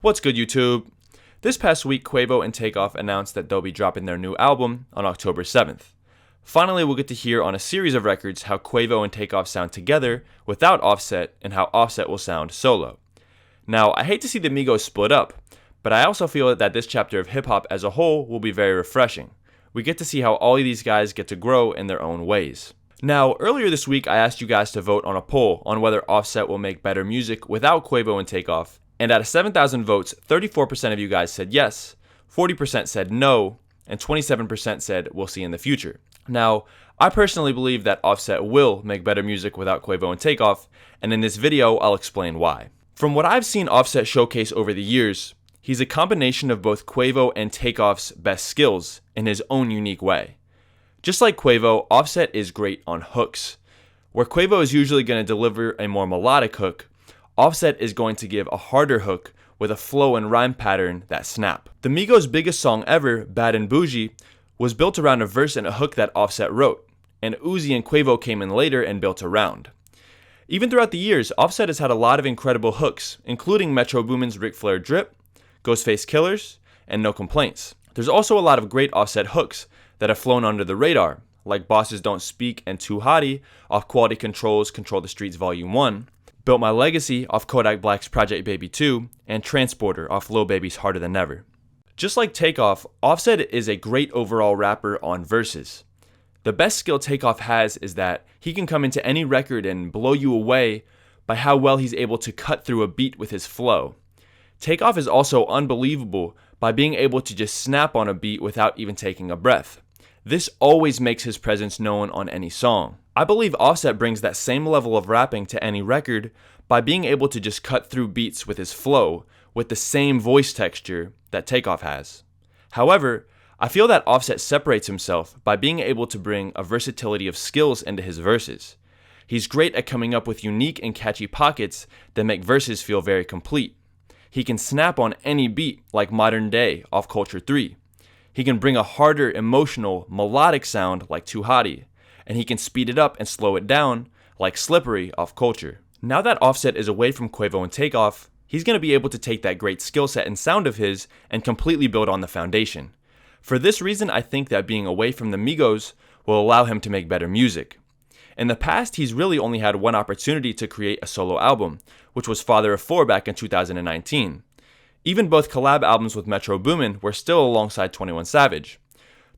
What's good, YouTube? This past week, Quavo and Takeoff announced that they'll be dropping their new album on October 7th. Finally, we'll get to hear on a series of records how Quavo and Takeoff sound together without Offset and how Offset will sound solo. Now, I hate to see the Migos split up, but I also feel that this chapter of hip-hop as a whole will be very refreshing. We get to see how all of these guys get to grow in their own ways. Now, earlier this week, I asked you guys to vote on a poll on whether Offset will make better music without Quavo and Takeoff, and out of 7,000 votes, 34% of you guys said yes, 40% said no, and 27% said we'll see in the future. Now, I personally believe that Offset will make better music without Quavo and Takeoff, and in this video, I'll explain why. From what I've seen Offset showcase over the years, he's a combination of both Quavo and Takeoff's best skills in his own unique way. Just like Quavo, Offset is great on hooks. Where Quavo is usually going to deliver a more melodic hook, Offset is going to give a harder hook with a flow and rhyme pattern that snap. The Migos' biggest song ever, Bad and Bougie, was built around a verse and a hook that Offset wrote, and Uzi and Quavo came in later and built around. Even throughout the years, Offset has had a lot of incredible hooks, including Metro Boomin's Ric Flair Drip, Ghostface Killers, and No Complaints. There's also a lot of great Offset hooks that have flown under the radar, like Bosses Don't Speak and Too Hotty off Quality Control's Control the Streets Volume 1, Built My Legacy off Kodak Black's Project Baby 2, and Transporter off Lil Baby's Harder Than Ever. Just like Takeoff, Offset is a great overall rapper on verses. The best skill Takeoff has is that he can come into any record and blow you away by how well he's able to cut through a beat with his flow. Takeoff is also unbelievable by being able to just snap on a beat without even taking a breath. This always makes his presence known on any song. I believe Offset brings that same level of rapping to any record by being able to just cut through beats with his flow with the same voice texture that Takeoff has. However, I feel that Offset separates himself by being able to bring a versatility of skills into his verses. He's great at coming up with unique and catchy pockets that make verses feel very complete. He can snap on any beat like Modern Day off Culture 3. He can bring a harder, emotional, melodic sound like Too Hotty, and he can speed it up and slow it down like Slippery off Culture. Now that Offset is away from Quavo and Takeoff, he's going to be able to take that great skill set and sound of his and completely build on the foundation. For this reason, I think that being away from the Migos will allow him to make better music. In the past, he's really only had one opportunity to create a solo album, which was Father of Four back in 2019. Even both collab albums with Metro Boomin were still alongside 21 Savage.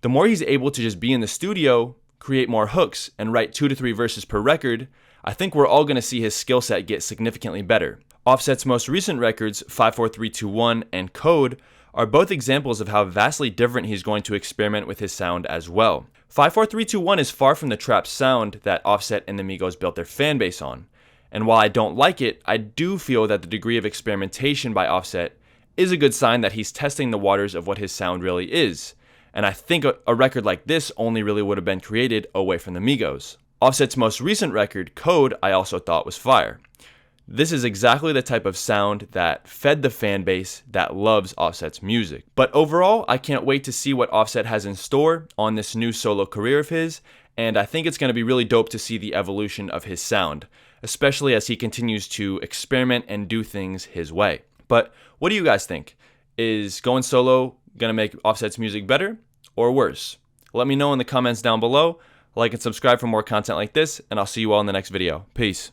The more he's able to just be in the studio, create more hooks, and write 2 to 3 verses per record, I think we're all going to see his skill set get significantly better. Offset's most recent records, 54321 and Code, are both examples of how vastly different he's going to experiment with his sound as well. 54321 is far from the trap sound that Offset and the Migos built their fanbase on. And while I don't like it, I do feel that the degree of experimentation by Offset is a good sign that he's testing the waters of what his sound really is. And I think a record like this only really would have been created away from the Migos. Offset's most recent record, Code, I also thought was fire. This is exactly the type of sound that fed the fan base that loves Offset's music. But overall, I can't wait to see what Offset has in store on this new solo career of his, and I think it's going to be really dope to see the evolution of his sound, especially as he continues to experiment and do things his way. But what do you guys think? Is going solo going to make Offset's music better or worse? Let me know in the comments down below. Like and subscribe for more content like this, and I'll see you all in the next video. Peace.